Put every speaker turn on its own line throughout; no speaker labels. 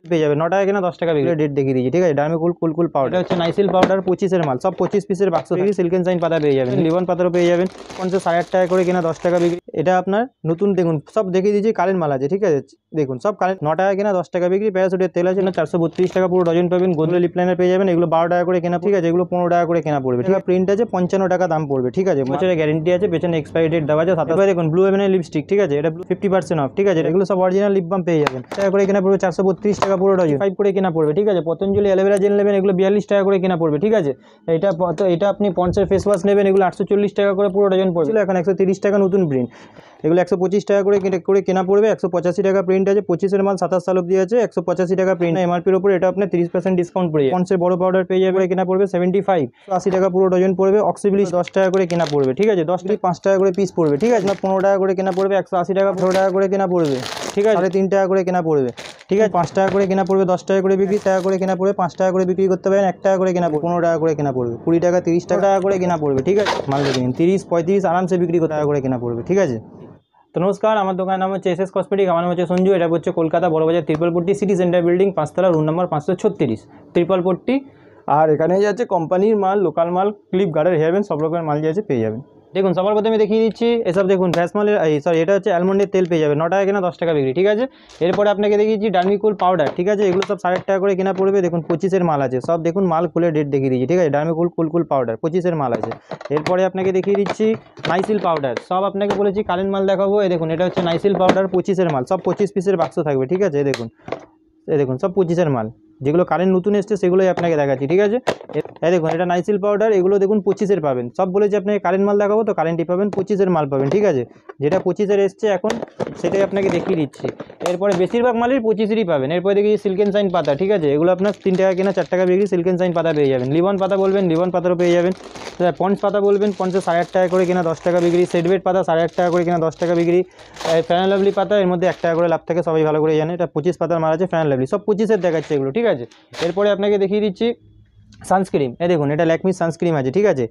পেয়ে যাবে 9 টাকা কেনা 10 টাকা বিক্রি, ডেট দেখিয়ে দিয়েছি। ঠিক আছে, ডার্মিকুল কুলকুল পাউডার, এটা হচ্ছে নাইসিল পাউডার 25 মাল, সব 25 পিসের বাক্স থেকে। সিল্কেন সাইন পাতা পেয়ে যাবেন, লিবন পাতাও পেয়ে যাবেন। 50-8 টাকা করে কেনা 10 টাকা বিক্রি। এটা আপনার নতুন, দেখুন সব দেখিয়ে দিয়েছি, কারেন্ট মাল আছে। ঠিক আছে, দেখুন সব কারেন্ট। 9 টাকা কেনা 10 টাকা বিক্রি। প্যারাসুটের তেল আছে না 432 টাকা পুরো ডজন পাবেন। গোদরেজ লিপ লাইনার পেয়ে যাবেন, এগুলো 12 টাকা করে কেনা। ঠিক আছে, এগুলো 15 টাকা করে কেনা পড়বে। ঠিক আছে, প্রিন্ট আছে 55 টাকা দাম পড়বে। ঠিক আছে, বছরের গ্যারেন্টি আছে, পেছনে এক্সপায়ারি ডেট দেওয়া আছে। তারপরে দেখুন ব্লু হেভেনের লিপস্টিক। ঠিক আছে, এটা 50% অফ। ঠিক আছে, এগুলো সব অরিজিনাল লিপ বাম পেয়ে যাবেন। টাকা করে কেনা পড়বে, 432 টাকা পুরো ডজন, 5 করে কেনা পড়বে। ঠিক আছে, পতঞ্জলি অ্যালোভেরা জেল নেবেন, এগুলো 42 টাকা করে কেনা পড়বে। ঠিক আছে, এটা আপনি পন্সের ফেস ওয়াশ নেবেন, এগুলো 840 টাকা করে পুরো ডজন পড়বে। এখন 130 টাকা নতুন প্রিন্ট, এগুলো 125 টাকা করে কেনা পড়বে। 185 টাকা প্রিন্ট আছে, 25 মাল 27 সাল অব্দি আছে। 185 টাকা প্রিন্ট এমআরপির উপরে, এটা আপনার 30% ডিসকাউন্ট পড়ে যাবে। পন্সের বড় পাউডার পেয়ে যাবে, কেনা পড়বে 75, 80 টাকা পুরো ডজন পড়বে। অক্সিব্লিচ 10 টাকা করে কেনা পড়বে। ঠিক আছে, 10 5 টাকা করে পিস পড়বে। ঠিক আছে, 15 টাকা করে কেনা পড়বে। 180 টাকা 15 টাকা করে কেনা পড়বে। ঠিক আছে, 3.5 টাকা করে কেনা পড়বে। ঠিক আছে, 5 টাকা করে কেনা পড়বে, 10 টাকা করে বিক্রি, টাকা করে কেনা পড়বে। 5 টাকা করে বিক্রি করতে পারেন, 1 টাকা করে কেনা পড়বে, 15 টাকা করে কেনা পড়বে, 20 টাকা 30 টাকা করে কেনা পড়বে। ঠিক আছে, মাল দেখে নিন, 30-35 আরামসে বিক্রি করতে টাকা করে কেনা পড়বে। ঠিক আছে, তো নমস্কার, আমার দোকানের নাম হচ্ছে এসএস কসমেটিক, আমার নাম হচ্ছে সঞ্জু। এটা হচ্ছে Kolkata Burrabazar Tripalpatti city centre building, 5 তলা, রুম নাম্বার 536, ত্রিপলপট্টি। আর এখানে যাচ্ছে কোম্পানির মাল, লোকাল মাল, ক্লিপ, গার্ডার, হেয়ারব্যান্ড, সব রকমের মাল যাচ্ছে পেয়ে যাবেন। দেখুন সবার প্রথমে দেখিয়ে দিচ্ছি এসব, দেখুন ভ্যাসমালের এটা হচ্ছে অ্যালমন্ডের তেল পেয়ে যাবে, 9 টাকা কেনা 10 টাকা বিক্রি। ঠিক আছে, এরপরে আপনাকে দেখিয়েছি ডার্মিকুল পাউডার। ঠিক আছে, এগুলো সব 8.5 টাকা করে কেনা পড়বে। দেখুন 25 মাল আছে, সব দেখুন মাল খুলে ডেট দেখিয়ে দিচ্ছি। ঠিক আছে, ডার্মিকুল কুলকুল পাউডার 25 মাল আছে। এরপরে আপনাকে দেখিয়ে দিচ্ছি নাইসিল পাউডার, সব আপনাকে বলেছি কারেন্ট মাল দেখাবো। এই দেখুন, এটা হচ্ছে নাইসিল পাউডার 25 মাল, সব 25 পিসের বাক্স থাকবে। ঠিক আছে, এই দেখুন সব 25 মাল, যেগুলো কারেন্ট নতুন এসছে সেগুলোই আপনাকে দেখাচ্ছি। ঠিক আছে, এই দেখুন এটা নাইসিল পাউডার, এগুলো দেখুন 25 পাবেন। সব বলেছি আপনাকে কারেন্ট মাল দেখাবো, তো কারেন্টই পাবেন, 25 মাল পাবেন। ঠিক আছে, যেটা 25 এসছে এখন সেটাই আপনাকে দেখিয়ে দিচ্ছি। এরপরে বেশিরভাগ মালই 25 পাবেন। এরপরে দেখি সিল্কেন সাইন পাতা। ঠিক আছে, এগুলো আপনার 3 টাকা কেনা 4 টাকা বিক্রি। সিল্কেন সাইন পাতা পেয়ে যাবেন। লিবন পাতা বলবেন, লিবন পাতারও পেয়ে যাবেন। পন্স পাতা বলবেন, পন্সে 8.5 টাকা করে কেনা 10 টাকা বিক্রি। সেডবেট পাতা 8.5 টাকা করে কেনা 10 টাকা বিক্রি। ফ্যান লাভলি পাতা, এর মধ্যে 1 টাকা করে লাভ থাকে, সবাই ভালো করে জানে। এটা 25 পাতার মাল আছে, ফ্যান লাভলি, সব 25 দেখাচ্ছে এগুলো। ঠিক আছে, এরপরে আপনাকে দেখিয়ে দিচ্ছি সানস্ক্রিন। এই দেখুন এটা ল্যাকমির সানস্ক্রিন আছে। ঠিক আছে,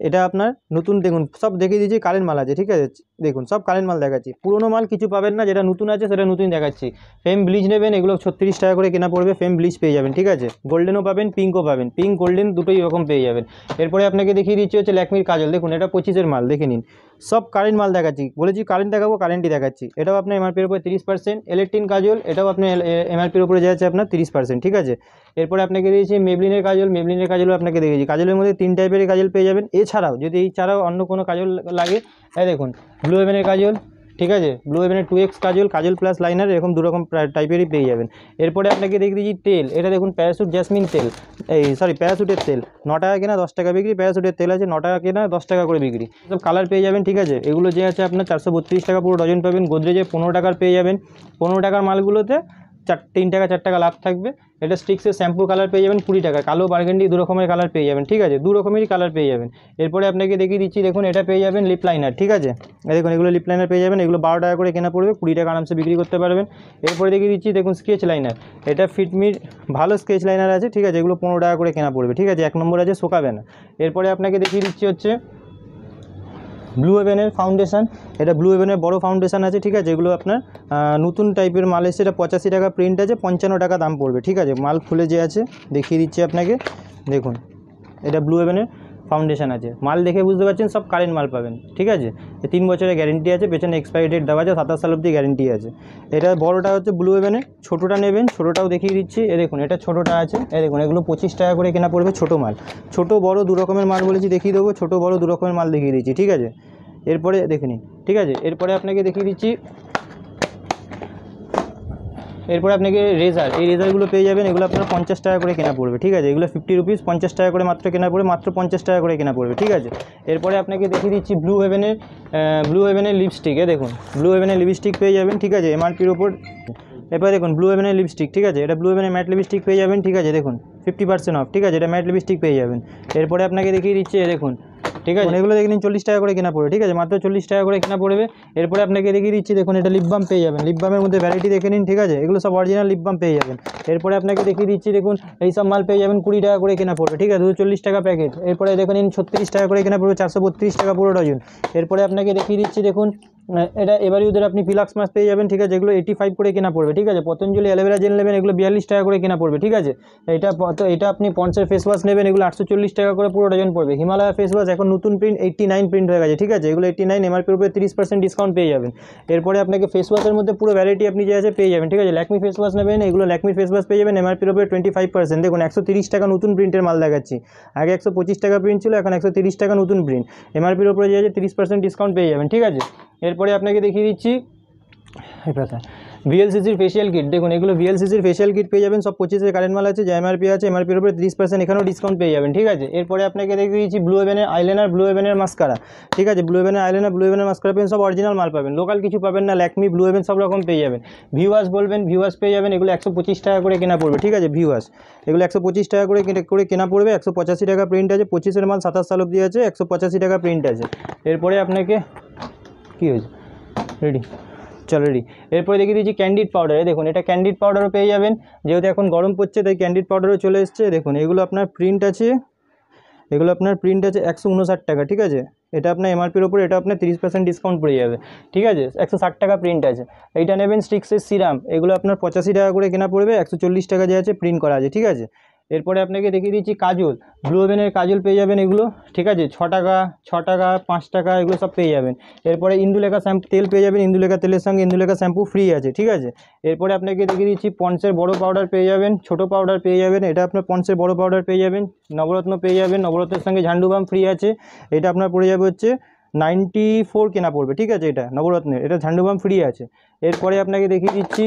এটা আপনার নতুন, দেখুন সব দেখিয়ে দিচ্ছি, কারেন্ট মাল আছে। ঠিক আছে, দেখুন সব কারেন্ট মাল দেখাচ্ছি, পুরোনো মাল কিছু পাবেন না, যেটা নতুন আছে সেটা নতুন দেখাচ্ছি। ফেম ব্লিচ নেবেন, এগুলো 36 টাকা করে কেনা পড়বে। ফেম ব্লিচ পেয়ে যাবেন। ঠিক আছে, গোল্ডেনও পাবেন, পিঙ্কও পাবেন, পিঙ্ক গোল্ডেন দুটোই রকম পেয়ে যাবেন। এরপরে আপনাকে দেখিয়ে দিচ্ছি হচ্ছে ল্যাকমির কাজল। দেখুন এটা 25 মাল, দেখে নিন, সব কারেন্ট মাল দেখাচ্ছি। বলেছি কারেন্ট দেখাবো, কারেন্টই দেখাচ্ছি। এটাও আপনার এমআরপির উপরে 30%। ইলেকট্রিন কাজল, এটাও আপনার এমআরপির উপরে যাচ্ছে আপনার 30%। ঠিক আছে, এরপরে আপনাকে দিয়েছি মেবলিনের কাজল। মেবলিনের কাজলও আপনাকে দেখেছি। কাজলের মধ্যে 3 টাইপের কাজল পেয়ে যাবেন। এছাড়াও যদি ছাড়াও অন্য কোনো কাজল লাগে, এই দেখুন ব্লু হেভেনের কাজল। ঠিক আছে, ব্লু হেভেনের 2x কাজল, কাজল প্লাস লাইনার, এরকম দুরকম টাইপেরই পেয়ে যাবেন। এরপরে আপনাকে দেখে দিচ্ছি তেল। এটা দেখুন প্যারাশুট জ্যাসমিন তেল, প্যারাশুটের তেল, 9 টাকা কেনা 10 টাকা বিক্রি। প্যারাশুটের তেল আছে 9 টাকা কেনা 10 টাকা করে বিক্রি। সব কালার পেয়ে যাবেন। ঠিক আছে, এগুলো যে আছে আপনার 432 টাকা পুরো ডজন পাবেন। গোদরেজে 15 টাকার পেয়ে যাবেন। 15 টাকার মালগুলোতে 3 টাকা 4 টাকা লাভ থাকবে। এটা স্টিক্সের শ্যাম্পু কালার পেয়ে যাবেন 20 টাকা, কালো বার্গেন্ডি 2 রকমের কালার পেয়ে যাবেন। ঠিক আছে, 2 রকমেরই কালার পেয়ে যাবেন। এরপরে আপনাকে দেখিয়ে দিচ্ছি, দেখুন এটা পেয়ে যাবেন লিপ লাইনার। ঠিক আছে, দেখুন এগুলো লিপ লাইনার পেয়ে যাবেন, এগুলো 12 টাকা করে কেনা পড়বে, 20 টাকা আরামসে বিক্রি করতে পারবেন। এরপরে দেখিয়ে দিচ্ছি দেখুন স্কেচ লাইনার, এটা ফিটমির ভালো স্কেচ লাইনার আছে। ঠিক আছে, এগুলো 15 টাকা করে কেনা পড়বে। ঠিক আছে, 1 নম্বর আছে, শোকাবে না। এরপরে আপনাকে দেখিয়ে দিচ্ছি হচ্ছে ব্লু হেভেনের ফাউন্ডেশন। এটা ব্লু হেভেনের বড় ফাউন্ডেশন আছে। ঠিক আছে, এগুলো আপনার নতুন টাইপের মাল এসে, এটা 85 টাকা প্রিন্ট আছে, 55 টাকা দাম পড়বে। ঠিক আছে, মাল খুলে যে আছে দেখিয়ে দিচ্ছি আপনাকে, দেখুন এটা ব্লু হেভেনের ফাউন্ডেশন আছে। মাল দেখে বুঝতে পারছেন সব কারেন্ট মাল পাবেন। ঠিক আছে, 3 বছরের গ্যারেন্টি আছে, পেছনে এক্সপায়ারি ডেট দেওয়া আছে, 27 সাল অবধি গ্যারেন্টি আছে। এটা বড়টা হচ্ছে ব্লু হেভেনের, ছোটোটা নেবেন, ছোটোটাও দেখিয়ে দিচ্ছি। দেখুন এটা ছোটোটা আছে, দেখুন এগুলো 25 টাকা করে কেনা পড়বে। ছোটো মাল, ছোটো বড় 2 রকমের মাল বলেছি দেখিয়ে দেবো, ছোটো বড় 2 রকমের মাল দেখিয়ে দিচ্ছি। ঠিক আছে, এরপরে দেখে নিন। ঠিক আছে, এরপরে আপনাকে দেখিয়ে দিচ্ছি, এরপরে আপনাকে রেজার, এই রেজারগুলো পেয়ে যাবেন, এগুলো আপনার 50 টাকা করে কেনা পড়বে। ঠিক আছে, এগুলো 50 রুপিস, 50 টাকা করে মাত্র কেনা পড়বে, মাত্র 50 টাকা করে কেনা পড়বে। ঠিক আছে, এরপরে আপনাকে দেখিয়ে দিচ্ছি ব্লু হেভেনের লিপস্টিক। দেখুন ব্লু হেভেনের লিপস্টিক পেয়ে যাবেন। ঠিক আছে, এমআরপির ওপর। এরপরে দেখুন ব্লু হেভেনের লিপস্টিক। ঠিক আছে, এটা ব্লু হেভেনের ম্যাট লিপস্টিক পেয়ে যাবেন। ঠিক আছে, দেখুন 50% অফ। ঠিক আছে, এটা ম্যাট লিপস্টিক পেয়ে যাবেন। এরপরে আপনাকে দেখিয়ে দিচ্ছি, দেখুন ঠিক আছে, এগুলো দেখে নিন 40 টাকা করে কেনা পড়বে। ঠিক আছে, মাত্র 40 টাকা করে কেনা পড়বে। এরপরে আপনাকে দেখিয়ে দিচ্ছি, দেখুন এটা লিপ বাম পেয়ে যাবেন। লিপ বামের মধ্যে ভ্যারাইটি দেখে নিন। ঠিক আছে, এগুলো সব অরিজিনাল লিপ বাম পেয়ে যাবেন। এরপরে আপনাকে দেখিয়ে দিচ্ছি, দেখুন এই সব মাল পেয়ে যাবেন 20 টাকা করে কেনা পড়বে। ঠিক আছে, 240 টাকা প্যাকেট। এরপরে দেখে নিন 36 টাকা করে কেনা পড়বে, 432 টাকা পুরো ডজন। এরপরে আপনাকে দেখিয়ে দিচ্ছি, দেখুন এটা এবারিউদের আপনি ফিলাক্স মাছ পেয়ে যাবেন, ঠিক আছে, যেগুলো 85 করে কেনা পড়বে, ঠিক আছে। পতঞ্জলি অ্যালোভেরা জেল নেবেন, এগুলো 42 টাকা করে কেনা পড়বে, ঠিক আছে। এটা আপনি পন্সের ফেস ওয়াশ নেবেন, এগুলো 840 টাকা করে পুরো ডজন পড়বে। হিমালয়া ফেস ওয়াশ এখন নতুন প্রিন্ট 89 প্রিন্ট হয়ে গেছে, ঠিক আছে, এগুলো 89, এমআরপির উপরে 30% ডিসকাউন্ট পেয়ে যাবেন। এরপরে আপনাকে ফেস ওয়াশের মধ্যে পুরো ভ্যারাইটি আপনি যে আছে পেয়ে যাবেন, ঠিক আছে। ল্যাকমি ফেস ওয়াশ নেবেন, এগুলো ল্যাকমি ফেস ওয়াশ পেয়ে যাবেন এমআরপির উপরে 25%। দেখুন 130 টাকা নতুন প্রিন্টের মাল দেখাচ্ছি, আগে 125 টাকা প্রিন্ট ছিল, এখন 130 টাকা নতুন প্রিন্ট, এমআরপির উপরে যে আছে 30% ডিসকাউন্ট পেয়ে যাবেন, ঠিক আছে। এরপরে আপনাকে দেখিয়ে দিচ্ছি ভিএলসিসির ফেশিয়াল কিট। দেখুন এগুলো ভিএলসিসির ফেশিয়াল কিট পেয়ে যাবেন, সব 25 কারেন্ট মাল আছে, যে এমআরপি আছে এমআরপির উপরে 30% এখানেও ডিসকাউন্ট পেয়ে যাবেন, ঠিক আছে। এরপরে আপনাকে দেখিয়ে দিচ্ছি ব্লু হেভেনের আইলাইনার, ব্লু হেভেনের মাস্কারা, ঠিক আছে। ব্লু হেভেনের আইলাইনার, ব্লু হেভেনের মাস্কারা পেন সব অরিজিনাল মাল পাবেন, লোকাল কিছু পাবেন না। ল্যাকমি, ব্লু হেভেন সব রকম পেয়ে যাবেন। ভিওয়াস বলবেন, ভিওয়াস পেয়ে যাবেন, এগুলো 125 টাকা করে কেনা পড়বে, ঠিক আছে। ভিওয়াস এগুলো 125 টাকা করে কেনা পড়বে, 185 টাকা প্রিন্ট আছে, 25-এর মাল 27 সাল অবধি আছে, 185 টাকা প্রিন্ট আছে। এরপরে আপনাকে কী হয়েছে রেডি, চলো রেডি। এরপরে দেখিয়ে দিচ্ছি ক্যান্ডিড পাউডার। দেখুন এটা ক্যান্ডিড পাউডারও পেয়ে যাবেন, যেহেতু এখন গরম পড়ছে তাই ক্যান্ডিড পাউডারও চলে এসছে। দেখুন এগুলো আপনার প্রিন্ট আছে, 159 টাকা, ঠিক আছে। এটা আপনার এমআরপির ওপরে, এটা আপনার 30% ডিসকাউন্ট পড়ে যাবে, ঠিক আছে। 160 টাকা প্রিন্ট আছে। এইটা নেবেন স্টিক্সের সিরাম, এগুলো আপনার 85 টাকা করে কেনা পড়বে, 140 টাকা যে আছে প্রিন্ট করা আছে, ঠিক আছে। এরপরে আপনাকে দেখিয়ে দিচ্ছি কাজল, ব্লু হেভেনের কাজল পেয়ে যাবেন এগুলো, ঠিক আছে, 6 টাকা, 5 টাকা এগুলো সব পেয়ে যাবেন। এরপরে ইন্দুলেখা শ্যাম্পু তেল পেয়ে যাবেন, ইন্দুলেখা তেলের সঙ্গে ইন্দুলেখা শ্যাম্পু ফ্রি আছে, ঠিক আছে। এরপরে আপনাকে দেখিয়ে দিচ্ছি পন্সের বড় পাউডার পেয়ে যাবেন, ছোট পাউডার পেয়ে যাবেন, এটা আপনার পন্সের বড় পাউডার পেয়ে যাবেন। নবরত্ন পেয়ে যাবেন, নবরত্নের সঙ্গে ঝান্ডু বাম ফ্রি আছে, এটা আপনার পড়ে যাবে হচ্ছে 94 কেনা পড়বে, ঠিক আছে। এটা নবরত্নের, এটা ঝান্ডু বাম ফ্রি আছে। এরপরে আপনাকে দেখিয়ে দিচ্ছি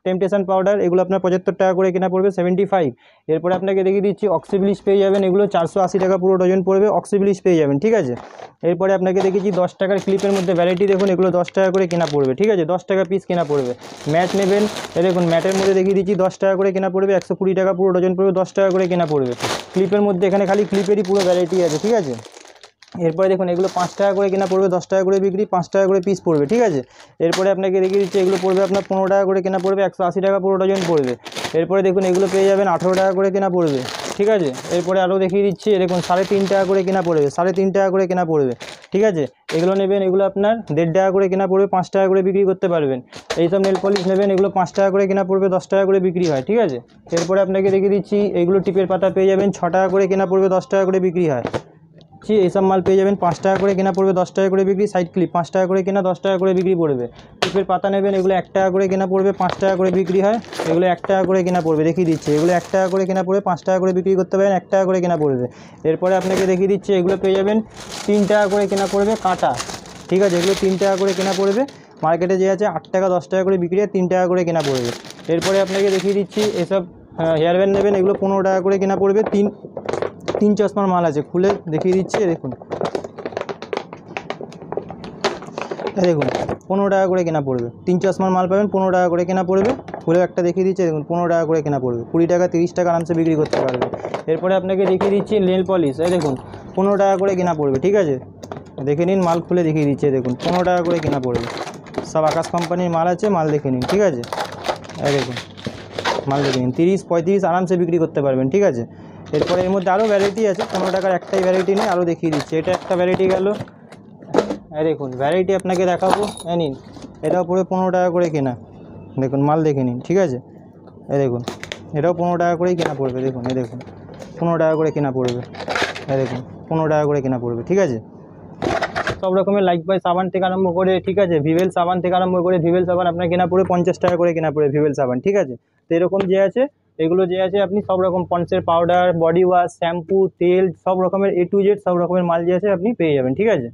টেম্পটেশন পাউডার, এগুলো আপনার 75 টাকা করে কেনা পড়বে, 75। এরপরে আপনাকে দেখিয়ে দিচ্ছি অক্সিব্লিচ পেয়ে যাবেন, এগুলো 480 টাকা পুরো ডজন পড়বে, অক্সিব্লিচ পেয়ে যাবেন, ঠিক আছে। এরপরে আপনাকে দেখিয়েছি 10 টাকার ক্লিপের মধ্যে ভ্যারাইটি, দেখুন এগুলো 10 টাকা করে কেনা পড়বে, ঠিক আছে, 10 টাকা পিস কেনা পড়বে। ম্যাট নেবেন, দেখুন ম্যাটের মধ্যে দেখিয়ে দিচ্ছি 10 টাকা করে কেনা পড়বে, 120 টাকা পুরো ডজন পড়বে, 10 টাকা করে কেনা পড়বে। ক্লিপের মধ্যে এখানে খালি ক্লিপেরই পুরো ভ্যারাইটি আছে, ঠিক আছে। এরপরে দেখুন এগুলো 5 টাকা করে কেনা পড়বে, 10 টাকা করে বিক্রি, 5 টাকা করে পিস পড়বে, ঠিক আছে। এরপরে আপনাকে দেখিয়ে দিচ্ছি এগুলো পড়বে আপনার 15 টাকা করে কেনা পড়বে, 180 টাকা পুরো ডজন পড়বে। এরপরে দেখুন এগুলো পেয়ে যাবেন 18 টাকা করে কেনা পড়বে, ঠিক আছে। এরপরে আরও দেখিয়ে দিচ্ছি, দেখুন 3.5 টাকা করে কেনা পড়বে, 3.5 টাকা করে কেনা পড়বে, ঠিক আছে। এগুলো নেবেন, এগুলো আপনার 1.5 টাকা করে কেনা পড়বে, 5 টাকা করে বিক্রি করতে পারবেন। এইসব নেল পলিশ নেবেন, এগুলো 5 টাকা করে কেনা পড়বে, 10 টাকা করে বিক্রি হয়, ঠিক আছে। এরপরে আপনাকে দেখিয়ে দিচ্ছি এগুলো টিপের পাতা পেয়ে যাবেন, 6 টাকা করে কেনা পড়বে, 10 টাকা করে বিক্রি হয়। এইসব মাল পেয়ে যাবেন 5 টাকা করে কেনা পড়বে, 10 টাকা করে বিক্রি। সাইড ক্লিপ 5 টাকা করে কেনা, 10 টাকা করে বিক্রি পড়বে। টিপের পাতা নেবেন, এগুলো 1 টাকা করে কেনা পড়বে, 5 টাকা করে বিক্রি হয়, এগুলো 1 টাকা করে কেনা পড়বে, দেখিয়ে দিচ্ছি এগুলো 1 টাকা করে কেনা পড়বে, 5 টাকা করে বিক্রি করতে পারেন, 1 টাকা করে কেনা পড়বে। এরপরে আপনাকে দেখিয়ে দিচ্ছি এগুলো পেয়ে যাবেন 3 টাকা করে কেনা পড়বে কাঁটা, ঠিক আছে, এগুলো 3 টাকা করে কেনা পড়বে। মার্কেটে যে আছে 8 টাকা 10 টাকা করে বিক্রি হয়, 3 টাকা করে কেনা পড়বে। এরপরে আপনাকে দেখিয়ে দিচ্ছি এসব হেয়ার ব্যান্ড নেবেন, এগুলো 15 টাকা করে কেনা পড়বে। তিন চশমার মাল আছে, খুলে দেখিয়ে দিচ্ছি, দেখুন 15 টাকা করে কেনা পড়বে। 3 চশমার মাল পাবেন, 15 টাকা করে কেনা পড়বে। খুলে একটা দেখিয়ে দিচ্ছি, দেখুন 15 টাকা করে কেনা পড়বে, 20 টাকা 30 টাকা আরামসে বিক্রি করতে পারবে। এরপরে আপনাকে দেখিয়ে দিচ্ছি নেল পলিশ, দেখুন 15 টাকা করে কেনা পড়বে, ঠিক আছে। দেখে নিন, মাল খুলে দেখিয়ে দিচ্ছে, দেখুন 15 টাকা করে কেনা পড়বে। সব আকাশ কোম্পানির মাল আছে, মাল দেখে নিন, ঠিক আছে। দেখুন মাল দেখে নিন, 30-35 আরামসে বিক্রি করতে পারবেন, ঠিক আছে। এরপরে এর মধ্যে আরও ভ্যারাইটি আছে, 15 টাকার একটাই ভ্যারাইটি নেই, আরও দেখিয়ে দিচ্ছি। এটা একটা ভ্যারাইটি গেল, দেখুন ভ্যারাইটি আপনাকে দেখাবো, নিন, এটাও পুরো 15 টাকা করে কেনা, দেখুন মাল দেখে নিন, ঠিক আছে। দেখুন এটাও 15 টাকা করেই কেনা পড়বে, দেখুন দেখুন 15 টাকা করে কেনা পড়বে, দেখুন 15 টাকা করে কেনা পড়বে, ঠিক আছে। সব রকমের লাইক বয় সাবান থেকে আরম্ভ করে, ঠিক আছে, ভিভেল সাবান থেকে আরম্ভ করে, ভিভেল সাবান আপনার কেনা পড়ে 50 টাকা করে কেনা পড়ে, ভিভেল সাবান, ঠিক আছে। তো এরকম যে আছে, এগুলো যে আছে আপনি সব রকম পন্সের পাউডার, বডি ওয়াশ, শ্যাম্পু, তেল, সব রকমের A to Z সব রকমের মাল যে আছে আপনি পেয়ে যাবেন, ঠিক আছে।